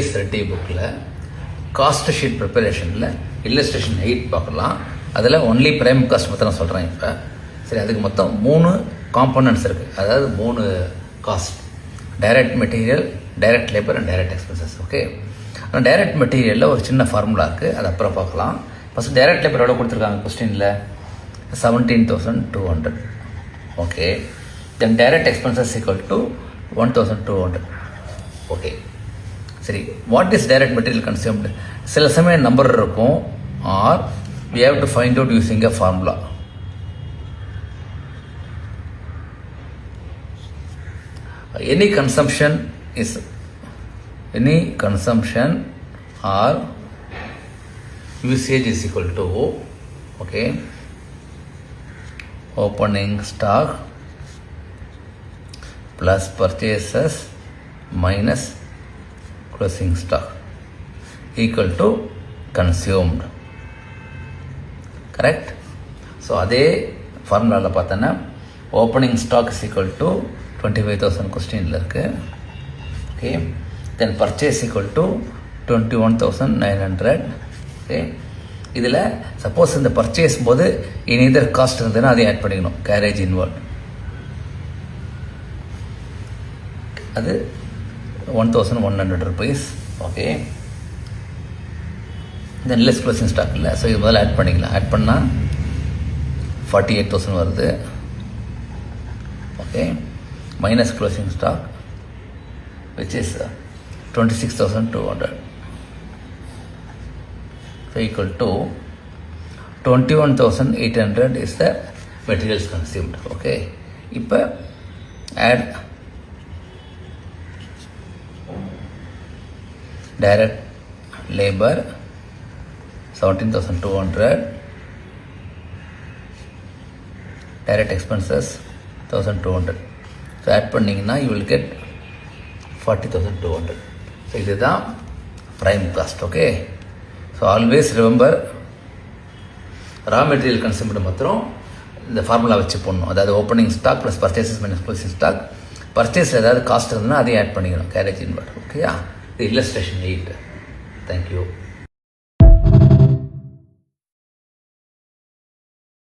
SRT புக்கில் cost sheet ப்ரிப்பரேஷனில் illustration 8 பார்க்கலாம். அதில் ஒன்லி பிரைம் காஸ்ட் மொத்தம் நான் சொல்கிறேன் இப்போ. சரி, அதுக்கு மொத்தம் 3 காம்போனன்ட்ஸ் இருக்குது. அதாவது 3 cost: direct material, direct labour and direct expenses. Okay, ஆனால் டைரக்ட் மெட்டீரியலில் ஒரு சின்ன ஃபார்முலா இருக்குது, அது அப்புறம் பார்க்கலாம். ஃபஸ்ட் டைரக்ட் லேபர் எவ்வளோ கொடுத்துருக்காங்க கொஸ்டினில்? 17,200. Okay, then direct expenses equal to 1,200. Okay, சரி, what is direct material consumed? சில சமயம் நம்பர் இருக்கும், or we have to find out using a formula. Any consumption or usage is equal to, okay, opening stock plus purchases minus closing stock equal to consumed. Correct. So அதே ஃபார்முலாவில் பார்த்தோன்னா opening stock is equal to 25,000 கொஸ்டினில் இருக்குது. Okay, then purchase equal to 21,900. Okay, இதில் suppose இந்த purchase போது இனி இதர் காஸ்ட் இருந்ததுன்னா அதையும் ஆட் பண்ணிக்கணும். கேரேஜ் இன்வர்ட் அது 1,100 rupees. Okay, then less closing stock இல்லை, ஸோ இது முதல்ல ஆட் பண்ணிக்கலாம். ஆட் பண்ணால் 48,000 வருது. Okay, minus closing stock which is 26,200. So equal to 21,800 is the materials consumed. Okay, இப்போ add direct labour 17,200, direct expenses 1,200. So add பண்ணிங்கன்னா you will get 40,200. So இதுதான் prime cost. Okay, so always remember, raw material consumed மாத்திரம் இந்த formula வச்சு போடணும். அதாவது opening stock plus purchases minus closing stock. பர்ச்சேஸில் ஏதாவது காஸ்ட் இருந்ததுன்னா அதையும் ஆட் பண்ணிக்கணும், கேரேஜ் இன்வர்ட். ஓகேயா, இது இல்லஸ்ட்ரேஷன் 8. தேங்க்யூ.